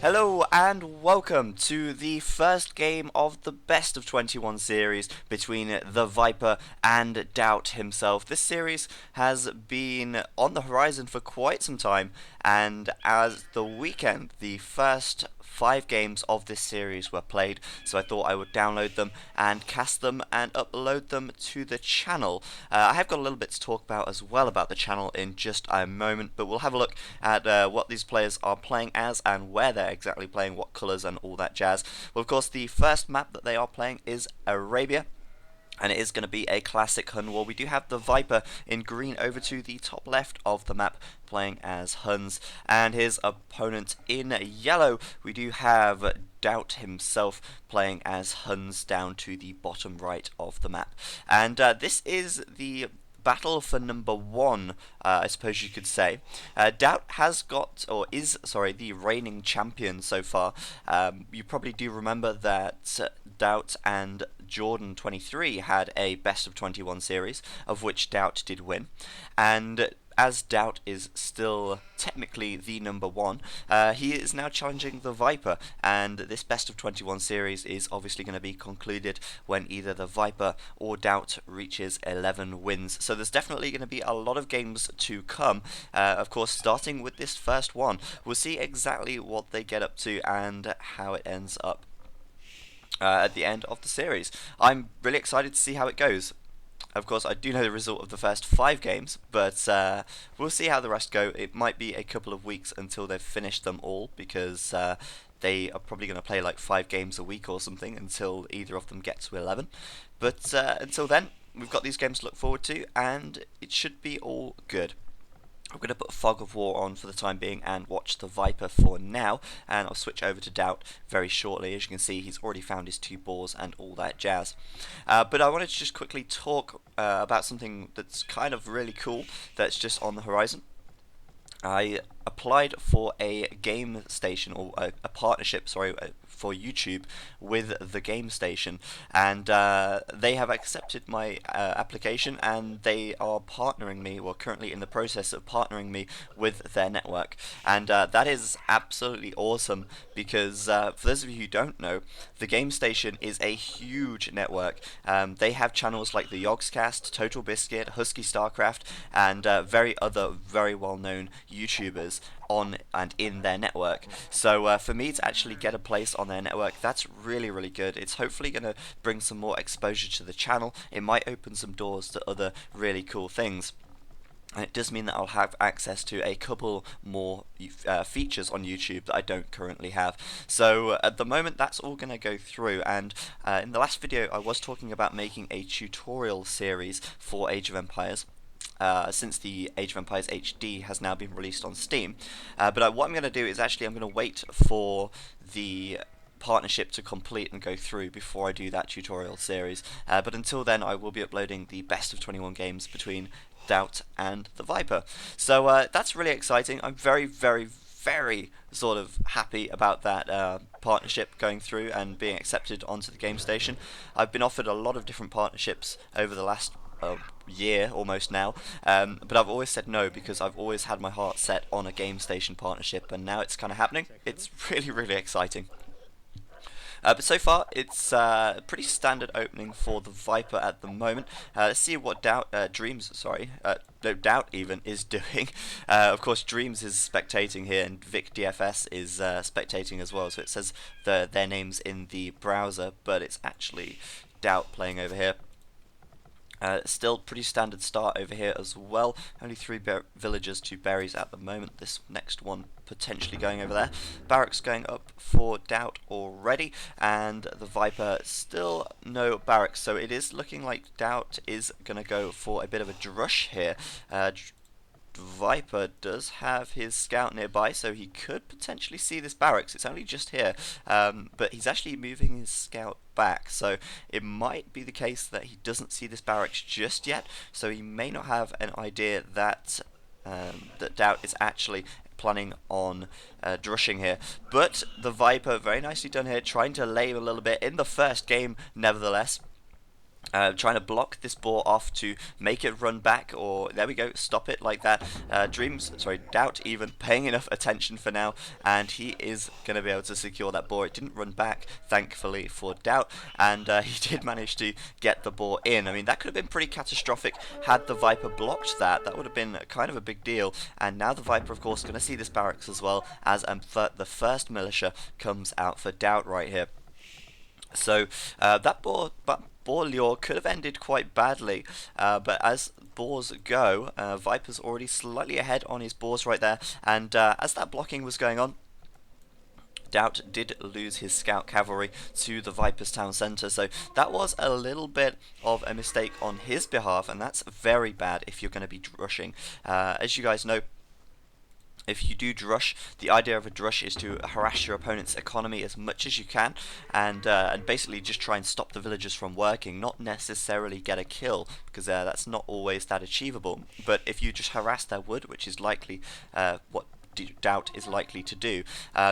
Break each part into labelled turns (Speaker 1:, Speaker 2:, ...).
Speaker 1: Hello and welcome to the first game of the Best of 21 series between TheViper and DauT himself. This series has been on the horizon for quite some time, and as the weekend, the first 5 games of this series were played, so I thought I would download them and cast them and upload them to the channel. I have got a little bit to talk about as well about the channel in just a moment, but we'll have a look at what these players are playing as and where they're exactly playing, what colours and all that jazz. Well, of course, the first map that they are playing is Arabia, and it is going to be a classic Hun war. We do have the Viper in green over to the top left of the map playing as Huns, and his opponent in yellow, we do have DauT himself playing as Huns down to the bottom right of the map. And this is the battle for number 1, I suppose you could say. DauT has got, or is, sorry, the reigning champion so far. You probably do remember that DauT and Jordan23 had a best of 21 series, of which DauT did win. And as DauT is still technically the number 1, he is now challenging the Viper, and this best of 21 series is obviously going to be concluded when either the Viper or DauT reaches 11 wins. So there's definitely going to be a lot of games to come. Of course, starting with this first one, we'll see exactly what they get up to and how it ends up at the end of the series. I'm really excited to see how it goes. Of course, I do know the result of the first 5 games, but we'll see how the rest go. It might be a couple of weeks until they've finished them all, because they are probably going to play like 5 games a week or something until either of them get to 11. But until then, we've got these games to look forward to, and it should be all good. I'm going to put Fog of War on for the time being and watch the Viper for now, and I'll switch over to DauT very shortly. As you can see, he's already found his 2 boars and all that jazz. But I wanted to just quickly talk about something that's kind of really cool that's just on the horizon. I applied for a game station, or a partnership, sorry, for YouTube with the game station, and they have accepted my application, and they are partnering me, well, currently in the process of partnering me with their network. And that is absolutely awesome, because for those of you who don't know, the game station is a huge network. They have channels like the Yogscast, Total Biscuit, Husky Starcraft, and very well-known YouTubers on and in their network. So for me to actually get a place on their network, that's really good. It's hopefully going to bring some more exposure to the channel. It might open some doors to other really cool things. And it does mean that I'll have access to a couple more features on YouTube that I don't currently have. So at the moment, that's all going to go through. And in the last video, I was talking about making a tutorial series for Age of Empires. Since the Age of Empires HD has now been released on Steam. But what I'm going to do is actually I'm going to wait for the partnership to complete and go through before I do that tutorial series. But until then, I will be uploading the best of 21 games between DauT and the Viper. So that's really exciting. I'm very sort of happy about that partnership going through and being accepted onto the game station. I've been offered a lot of different partnerships over the last year almost now, but I've always said no, because I've always had my heart set on a game station partnership, and now it's kind of happening. It's really exciting. But so far, it's a pretty standard opening for the Viper at the moment. Let's see what DauT even is doing. Of course, Dreams is spectating here, and Vic DFS is spectating as well. So it says their names in the browser, but it's actually DauT playing over here. Still pretty standard start over here as well. Only 3 villagers, 2 berries at the moment. This next one potentially going over there. Barracks going up for DauT already, and the Viper still no barracks. So it is looking like DauT is going to go for a bit of a drush here. Viper does have his scout nearby, so he could potentially see this barracks. It's only just here, but he's actually moving his scout back, so it might be the case that he doesn't see this barracks just yet, so he may not have an idea that that DauT is actually planning on drushing here. But the Viper, very nicely done here, trying to lay a little bit in the first game nevertheless. Trying to block this boar off to make it run back, or there we go, stop it like that. DauT even paying enough attention for now, and he is going to be able to secure that boar. It didn't run back, thankfully for DauT, and he did manage to get the boar in. I mean, that could have been pretty catastrophic had the Viper blocked that. That would have been kind of a big deal, and now the Viper, of course, going to see this barracks as well, as the first militia comes out for DauT right here. So that boar lure could have ended quite badly, but as boars go, Viper's already slightly ahead on his boars right there, and as that blocking was going on, DauT did lose his scout cavalry to the Viper's town centre, so that was a little bit of a mistake on his behalf, and that's very bad if you're going to be rushing. As you guys know, if you do drush, the idea of a drush is to harass your opponent's economy as much as you can, and basically just try and stop the villagers from working, not necessarily get a kill, because that's not always that achievable. But if you just harass their wood, which is likely what DauT is likely to do,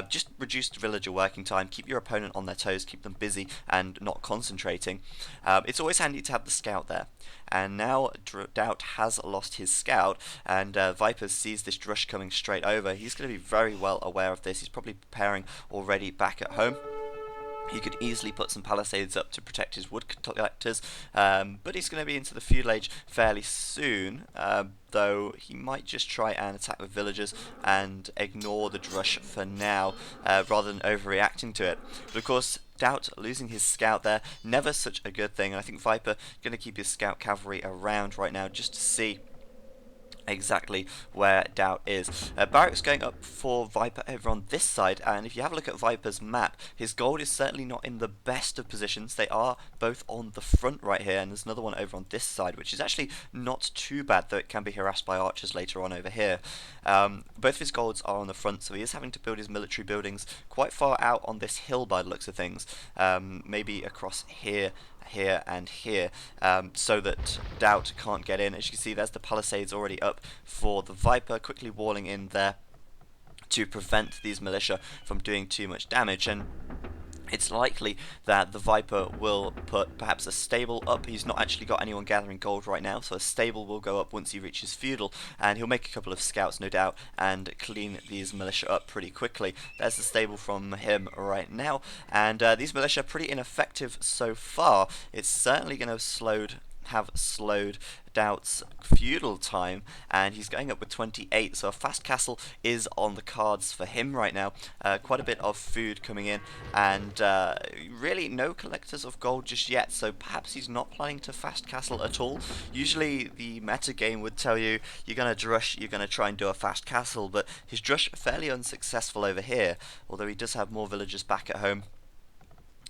Speaker 1: just reduce the villager working time, keep your opponent on their toes, keep them busy and not concentrating. It's always handy to have the scout there, and now DauT has lost his scout, and Viper sees this drush coming straight over. He's going to be very well aware of this. He's probably preparing already back at home. He could easily put some palisades up to protect his wood collectors, but he's going to be into the feudal age fairly soon, though he might just try and attack with villagers and ignore the drush for now, rather than overreacting to it. But of course, DauT losing his scout there, never such a good thing, and I think Viper going to keep his scout cavalry around right now just to see exactly where DauT is. Barracks going up for Viper over on this side, and if you have a look at Viper's map, his gold is certainly not in the best of positions. They are both on the front right here, and there's another one over on this side, which is actually not too bad, though it can be harassed by archers later on over here. Both of his golds are on the front, so he is having to build his military buildings quite far out on this hill by the looks of things, maybe across here and here, so that DauT can't get in. As you can see, there's the palisades already up for the Viper, quickly walling in there to prevent these militia from doing too much damage. And it's likely that the Viper will put perhaps a stable up. He's not actually got anyone gathering gold right now, so a stable will go up once he reaches feudal, and he'll make a couple of scouts, no doubt, and clean these militia up pretty quickly. There's the stable from him right now, and these militia are pretty ineffective so far. It's certainly going to have slowed DauT's feudal time, and he's going up with 28, so a fast castle is on the cards for him right now. Quite a bit of food coming in, and really no collectors of gold just yet, so perhaps he's not planning to fast castle at all. Usually the meta game would tell you you're going to drush, you're going to try and do a fast castle, but his drush fairly unsuccessful over here, although he does have more villagers back at home.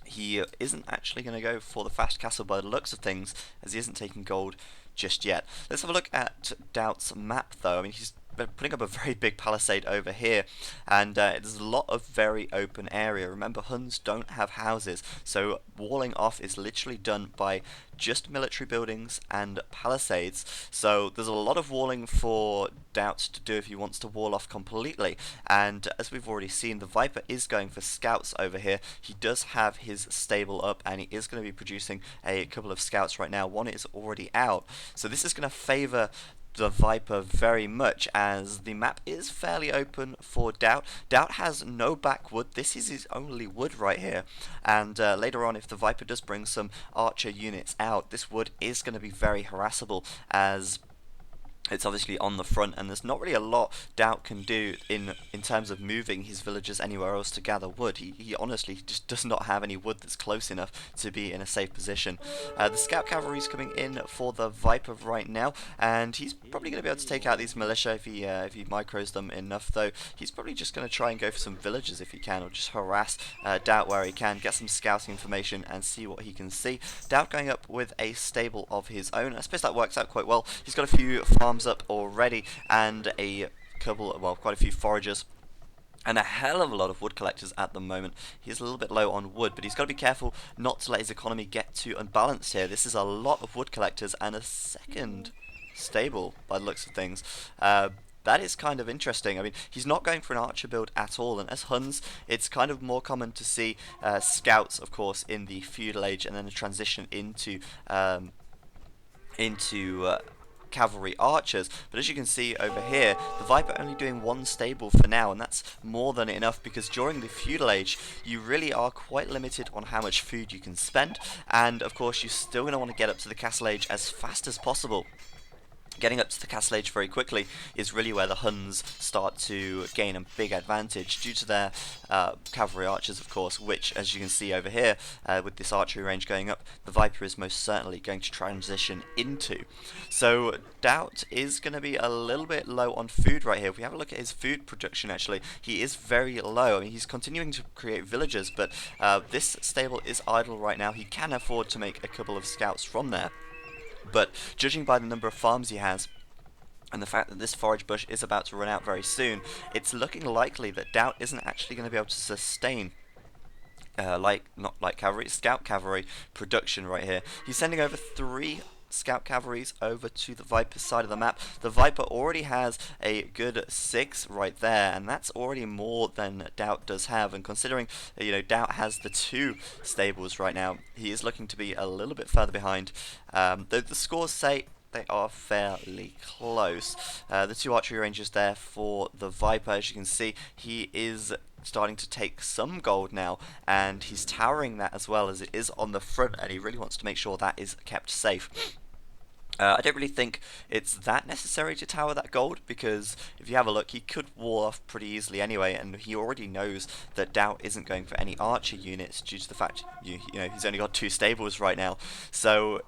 Speaker 1: He isn't actually going to go for the fast castle by the looks of things, as he isn't taking gold just yet. Let's have a look at DauT's map, though. I mean, he's putting up a very big palisade over here, and there's a lot of very open area. Remember, Huns don't have houses, so walling off is literally done by just military buildings and palisades, so there's a lot of walling for DauT to do if he wants to wall off completely. And as we've already seen, the Viper is going for scouts over here. He does have his stable up, and he is going to be producing a couple of scouts right now. One is already out, so this is going to favour the Viper very much, as the map is fairly open for DauT. DauT has no backwood. This is his only wood right here, and later on, if the Viper does bring some archer units out, this wood is going to be very harassable, as it's obviously on the front, and there's not really a lot DauT can do in terms of moving his villagers anywhere else to gather wood. He honestly just does not have any wood that's close enough to be in a safe position. The scout cavalry is coming in for the Viper right now, and he's probably going to be able to take out these militia if he micros them enough, though he's probably just going to try and go for some villagers if he can, or just harass DauT where he can, get some scouting information and see what he can see. DauT going up with a stable of his own. I suppose that works out quite well. He's got a few farms up already, and quite a few foragers, and a hell of a lot of wood collectors at the moment. He's a little bit low on wood, but he's got to be careful not to let his economy get too unbalanced here. This is a lot of wood collectors and a second stable by the looks of things. that is kind of interesting. I mean, he's not going for an archer build at all, and as Huns, it's kind of more common to see scouts, of course, in the feudal age, and then a transition into cavalry archers. But as you can see over here, the Viper only doing one stable for now, and that's more than enough, because during the feudal age you really are quite limited on how much food you can spend, and of course you're still going to want to get up to the castle age as fast as possible. Getting up to the castle age very quickly is really where the Huns start to gain a big advantage due to their cavalry archers, of course, which, as you can see over here, with this archery range going up, the Viper is most certainly going to transition into. So DauT is going to be a little bit low on food right here. If we have a look at his food production, actually, he is very low. I mean, he's continuing to create villagers, but this stable is idle right now. He can afford to make a couple of scouts from there. But judging by the number of farms he has, and the fact that this forage bush is about to run out very soon, it's looking likely that DauT isn't actually going to be able to sustain not like cavalry, scout cavalry production right here. He's sending over 3 scout cavalries over to the Viper's side of the map. The Viper already has a good 6 right there, and that's already more than DauT does have. And considering DauT has the 2 stables right now, he is looking to be a little bit further behind. Though the scores say they are fairly close. The 2 archery ranges there for the Viper. As you can see, he is starting to take some gold now, and he's towering that as well, as it is on the front, and he really wants to make sure that is kept safe. I don't really think it's that necessary to tower that gold, because if you have a look, he could wall off pretty easily anyway, and he already knows that DauT isn't going for any archer units due to the fact he's only got 2 stables right now. So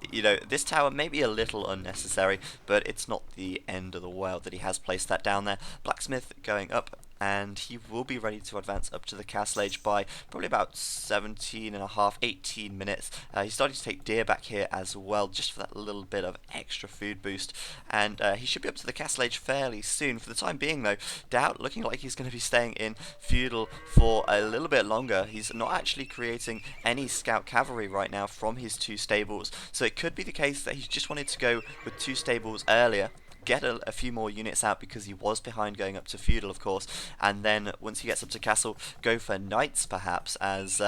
Speaker 1: this tower may be a little unnecessary, but it's not the end of the world that he has placed that down there. Blacksmith going up, and he will be ready to advance up to the castle age by probably about 17.5, 18 minutes. He's starting to take deer back here as well, just for that little bit of extra food boost, and he should be up to the castle age fairly soon. For the time being though, DauT looking like he's going to be staying in feudal for a little bit longer. He's not actually creating any scout cavalry right now from his 2 stables, so it could be the case that he just wanted to go with 2 stables earlier, get a few more units out because he was behind going up to feudal, of course, and then once he gets up to castle, go for knights perhaps, as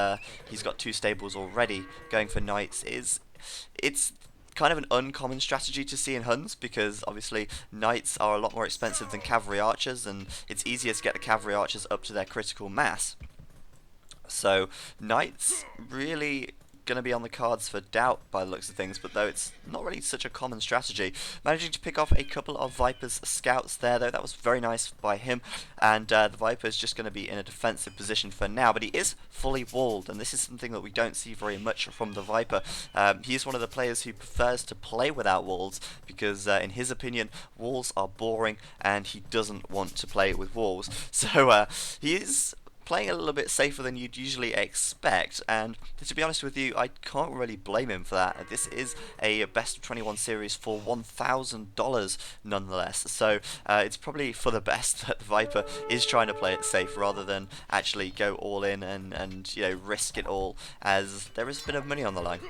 Speaker 1: he's got 2 stables already. Going for knights it's kind of an uncommon strategy to see in Huns, because obviously knights are a lot more expensive than cavalry archers, and it's easier to get the cavalry archers up to their critical mass. So knights really going to be on the cards for DauT by the looks of things, but though it's not really such a common strategy. Managing to pick off a couple of Viper's scouts there though, that was very nice by him, and the Viper is just going to be in a defensive position for now, but he is fully walled, and this is something that we don't see very much from the Viper. He is one of the players who prefers to play without walls, because in his opinion walls are boring and he doesn't want to play with walls. So he is playing a little bit safer than you'd usually expect, and to be honest with you, I can't really blame him for that. This is a best of 21 series for $1,000 nonetheless, so it's probably for the best that the Viper is trying to play it safe rather than actually go all in and risk it all, as there is a bit of money on the line.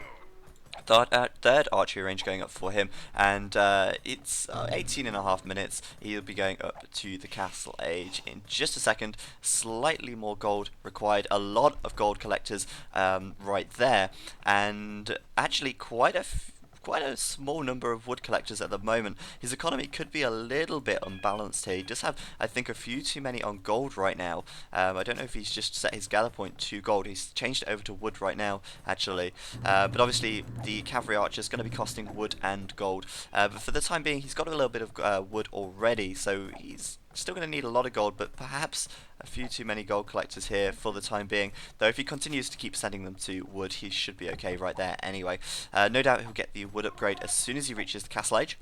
Speaker 1: Third archery range going up for him, and it's 18.5 minutes. He'll be going up to the castle age in just a second. Slightly more gold required, a lot of gold collectors right there, and actually quite a small number of wood collectors at the moment. His economy could be a little bit unbalanced here. He does have, I think, a few too many on gold right now. I don't know if he's just set his gather point to gold. He's changed it over to wood right now, actually. But obviously, the cavalry archer is going to be costing wood and gold. But for the time being, he's got a little bit of wood already, so he's still going to need a lot of gold, but perhaps a few too many gold collectors here for the time being. Though if he continues to keep sending them to wood, he should be okay right there anyway. No doubt he'll get the wood upgrade as soon as he reaches the castle age.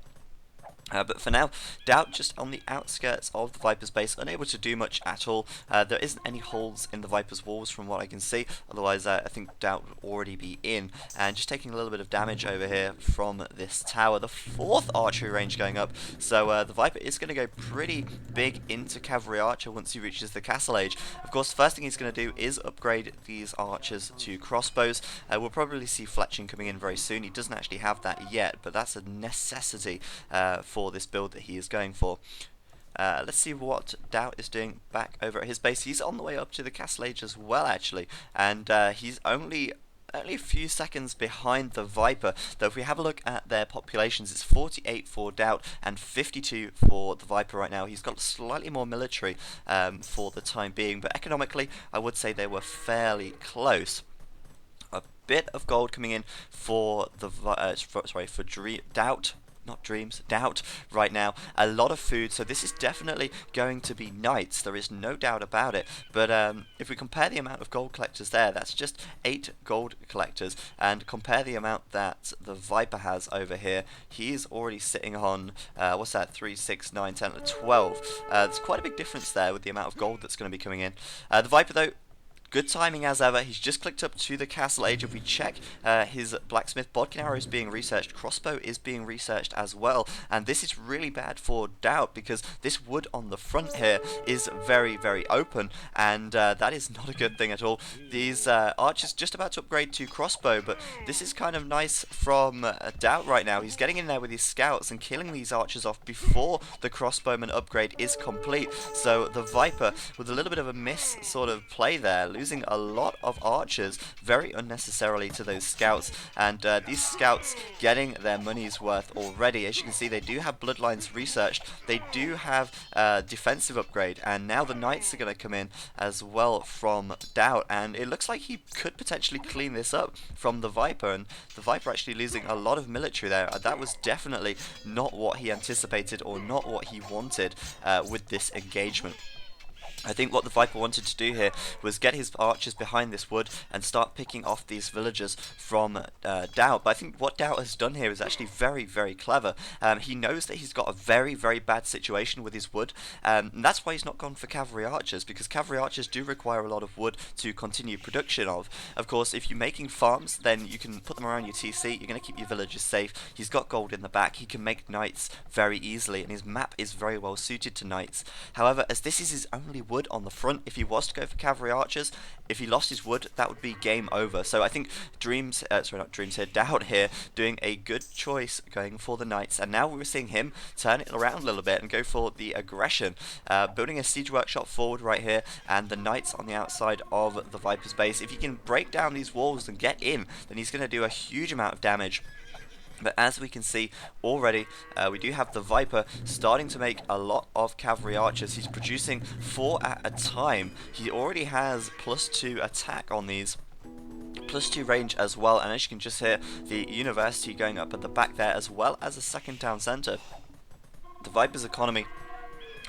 Speaker 1: But for now, DauT just on the outskirts of the Viper's base, unable to do much at all. There isn't any holes in the Viper's walls from what I can see, otherwise I think DauT would already be in. And just taking a little bit of damage over here from this tower. The 4th archery range going up, so the Viper is going to go pretty big into cavalry archer once he reaches the castle age. Of course, the first thing he's going to do is upgrade these archers to crossbows. We'll probably see fletching coming in very soon. He doesn't actually have that yet, but that's a necessity for this build that he is going for. Let's see what DauT is doing back over at his base. He's on the way up to the castle age as well, actually, and he's only a few seconds behind the Viper, though if we have a look at their populations, it's 48 for DauT and 52 for the Viper right now. He's got slightly more military for the time being, but economically I would say they were fairly close. A bit of gold coming in for the DauT. Not dreams, DauT right now. A lot of food, so this is definitely going to be knights. There is no doubt about it. But if we compare the amount of gold collectors there, that's just 8 gold collectors. And compare the amount that the Viper has over here, he's already sitting on, what's that, 3, 6, 9, 10, 12. There's quite a big difference there with the amount of gold that's going to be coming in. The Viper, though, good timing as ever. He's just clicked up to the castle age. If we check his blacksmith, bodkin arrow is being researched, crossbow is being researched as well, and this is really bad for DauT because this wood on the front here is very, very open, and that is not a good thing at all. These archers just about to upgrade to crossbow, but this is kind of nice from DauT right now. He's getting in there with his scouts and killing these archers off before the crossbowman upgrade is complete. So the Viper, with a little bit of a miss sort of play there, losing a lot of archers very unnecessarily to those scouts, and these scouts getting their money's worth already. As you can see, they do have bloodlines researched, they do have defensive upgrade, and now the knights are going to come in as well from DauT, and it looks like he could potentially clean this up from the Viper, and the Viper actually losing a lot of military there. That was definitely not what he anticipated or not what he wanted with this engagement. I think what the Viper wanted to do here was get his archers behind this wood and start picking off these villagers from DauT. But I think what DauT has done here is actually very, very clever. He knows that he's got a very, very bad situation with his wood, and that's why he's not gone for cavalry archers, because cavalry archers do require a lot of wood to continue production of. Of course, if you're making farms, then you can put them around your TC, you're going to keep your villagers safe. He's got gold in the back, he can make knights very easily, and his map is very well suited to knights. However, as this is his only wood on the front, if he was to go for cavalry archers, if he lost his wood, that would be game over. So I think DauT here doing a good choice going for the knights, and now we're seeing him turn it around a little bit and go for the aggression, building a siege workshop forward right here, and the knights on the outside of the Viper's base. If he can break down these walls and get in, then he's going to do a huge amount of damage. But as we can see already, we do have the Viper starting to make a lot of cavalry archers. He's producing 4 at a time. He already has +2 attack on these, +2 range as well, and as you can just hear the university going up at the back there, as well as a second town centre. The Viper's economy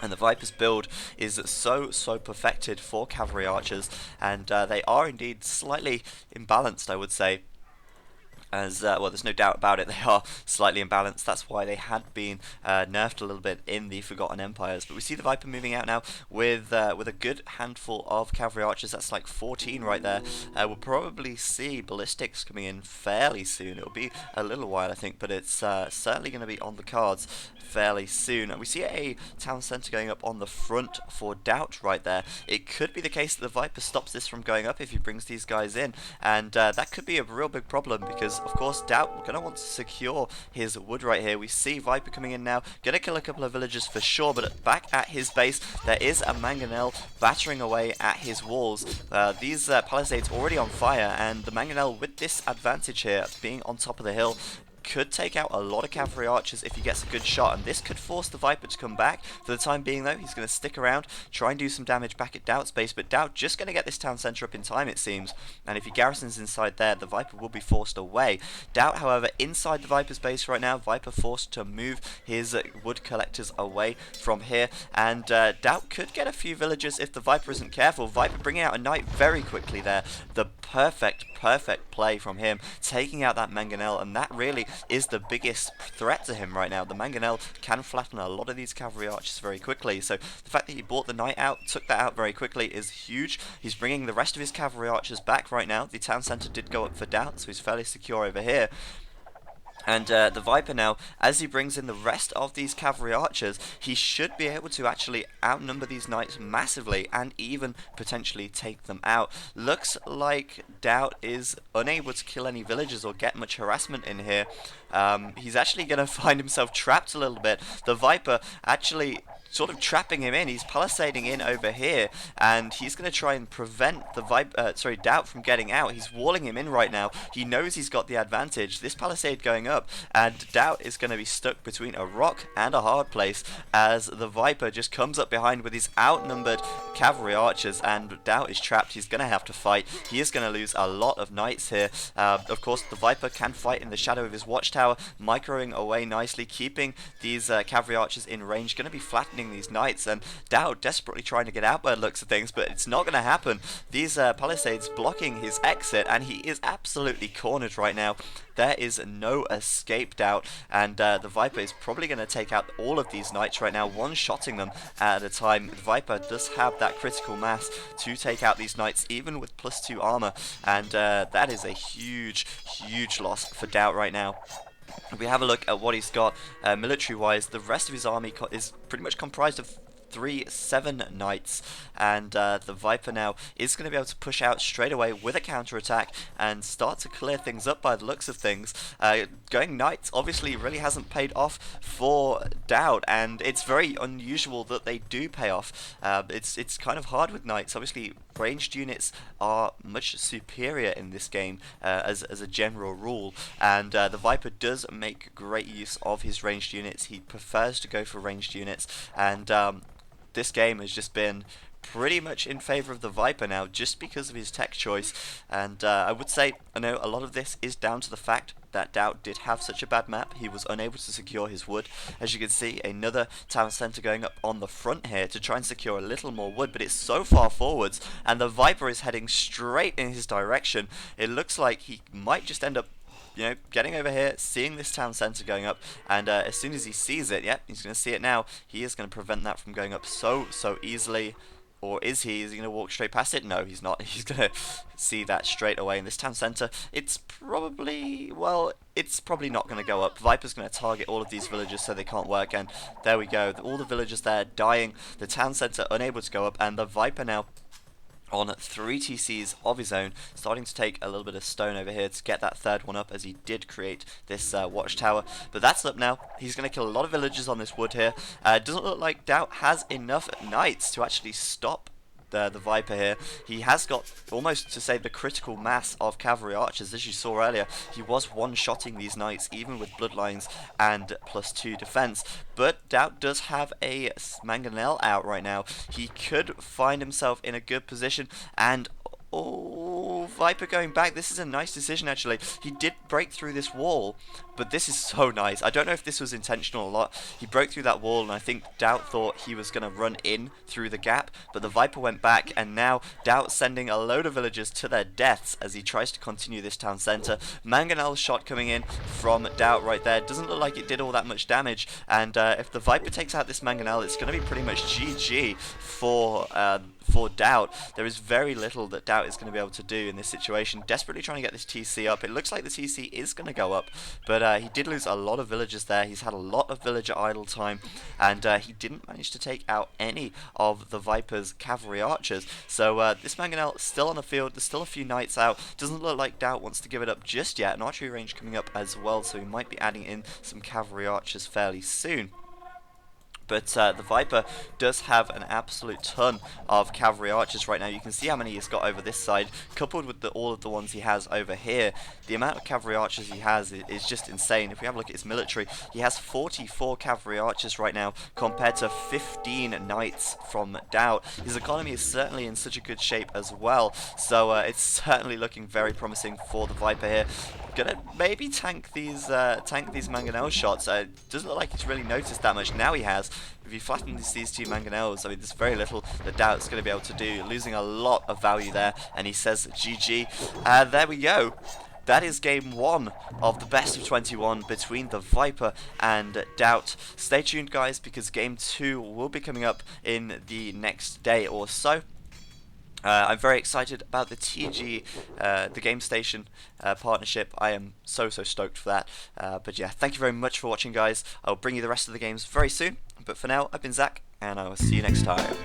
Speaker 1: and the Viper's build is so perfected for cavalry archers, and they are indeed slightly imbalanced, I would say. As well, there's no doubt about it, they are slightly imbalanced. That's why they had been nerfed a little bit in the Forgotten Empires. But we see the Viper moving out now with a good handful of cavalry archers. That's like 14 right there. We'll probably see ballistics coming in fairly soon. It'll be a little while, I think, but it's certainly going to be on the cards fairly soon. And we see a town centre going up on the front for DauT right there. It could be the case that the Viper stops this from going up if he brings these guys in, and that could be a real big problem, because of course DauT going to want to secure his wood right here. We see Viper coming in now, going to kill a couple of villagers for sure, but back at his base there is a mangonel battering away at his walls. These palisades already on fire, and the mangonel with this advantage here, being on top of the hill, could take out a lot of cavalry archers if he gets a good shot, and this could force the Viper to come back. For the time being though, he's going to stick around, try and do some damage back at DauT's base, but DauT just going to get this town centre up in time, it seems, and if he garrisons inside there, the Viper will be forced away. DauT, however, inside the Viper's base right now, Viper forced to move his wood collectors away from here, and DauT could get a few villagers if the Viper isn't careful. Viper bringing out a knight very quickly there, the perfect play from him, taking out that mangonel, and that really is the biggest threat to him right now. The mangonel can flatten a lot of these cavalry archers very quickly, so the fact that he bought the knight out, took that out very quickly, is huge. He's bringing the rest of his cavalry archers back right now. The town centre did go up for DauT, so he's fairly secure over here. And the Viper now, as he brings in the rest of these cavalry archers, he should be able to actually outnumber these knights massively and even potentially take them out. Looks like DauT is unable to kill any villagers or get much harassment in here. He's actually going to find himself trapped a little bit. The Viper actually sort of trapping him in. He's palisading in over here, and he's going to try and prevent the DauT from getting out. He's walling him in right now. He knows he's got the advantage. This palisade going up, and DauT is going to be stuck between a rock and a hard place as the Viper just comes up behind with his outnumbered cavalry archers, and DauT is trapped. He's going to have to fight. He is going to lose a lot of knights here. Of course, the Viper can fight in the shadow of his watchtower, microing away nicely, keeping these cavalry archers in range, going to be flattening these knights, and DauT desperately trying to get out by the looks of things, but it's not going to happen. These palisades blocking his exit, and he is absolutely cornered right now. There is no escape, DauT, and the Viper is probably going to take out all of these knights right now, one-shotting them at a time. The Viper does have that critical mass to take out these knights, even with +2 armor, and that is a huge, huge loss for DauT right now. If we have a look at what he's got military-wise, the rest of his army is pretty much comprised of 3-7 knights, and the Viper now is going to be able to push out straight away with a counter-attack and start to clear things up by the looks of things. Going knights obviously really hasn't paid off for DauT, and it's very unusual that they do pay off. It's kind of hard with knights. Obviously, ranged units are much superior in this game as a general rule, and the Viper does make great use of his ranged units. He prefers to go for ranged units, and this game has just been pretty much in favor of the Viper now, just because of his tech choice. And I would say, I know a lot of this is down to the fact that DauT did have such a bad map. He was unable to secure his wood. As you can see, another town centre going up on the front here to try and secure a little more wood, but it's so far forwards, and the Viper is heading straight in his direction. It looks like he might just end up, you know, getting over here, seeing this town centre going up, and as soon as he sees it, yep, he's going to see it now, he is going to prevent that from going up so easily. Or is he? Is he going to walk straight past it? No, he's not. He's going to see that straight away in this town centre. It's probably, well, it's probably not going to go up. Viper's going to target all of these villagers so they can't work, and there we go. All the villagers there dying, the town centre unable to go up, and the Viper now on 3 TCs of his own, starting to take a little bit of stone over here to get that third one up, as he did create this watchtower. But that's up now. He's going to kill a lot of villagers on this wood here. Doesn't look like DauT has enough knights to actually stop the Viper here. He has got almost, to say, the critical mass of cavalry archers. As you saw earlier, he was one-shotting these knights even with bloodlines and +2 defense. But DauT does have a mangonel out right now. He could find himself in a good position, and oh, Viper going back. This is a nice decision, actually. He did break through this wall, but this is so nice. I don't know if this was intentional or not. He broke through that wall, and I think DauT thought he was going to run in through the gap, but the Viper went back, and now DauT sending a load of villagers to their deaths as he tries to continue this town centre. Mangonel shot coming in from DauT right there. Doesn't look like it did all that much damage, and if the Viper takes out this Mangonel, it's going to be pretty much GG for DauT. There is very little that DauT is going to be able to do in this situation. Desperately trying to get this TC up. It looks like the TC is going to go up, but he did lose a lot of villagers there. He's had a lot of villager idle time, and he didn't manage to take out any of the Viper's cavalry archers. So this Mangonel still on the field. There's still a few knights out. Doesn't look like DauT wants to give it up just yet. An archery range coming up as well, so he might be adding in some cavalry archers fairly soon. But the Viper does have an absolute ton of cavalry archers right now. You can see how many he's got over this side, coupled with all of the ones he has over here. The amount of cavalry archers he has is just insane. If we have a look at his military, he has 44 cavalry archers right now, compared to 15 knights from DauT. His economy is certainly in such a good shape as well, so it's certainly looking very promising for the Viper here. Gonna maybe tank these mangonel shots. Doesn't look like he's really noticed that much. Now he has. If you flatten these two mangonels, I mean, there's very little that DauT's going to be able to do. Losing a lot of value there, and he says GG. There we go. That is game 1 of the best of 21 between the Viper and DauT. Stay tuned, guys, because game 2 will be coming up in the next day or so. I'm very excited about the TG, the Game Station partnership. I am so stoked for that. But yeah, thank you very much for watching, guys. I'll bring you the rest of the games very soon. But for now, I've been Zach, and I will see you next time.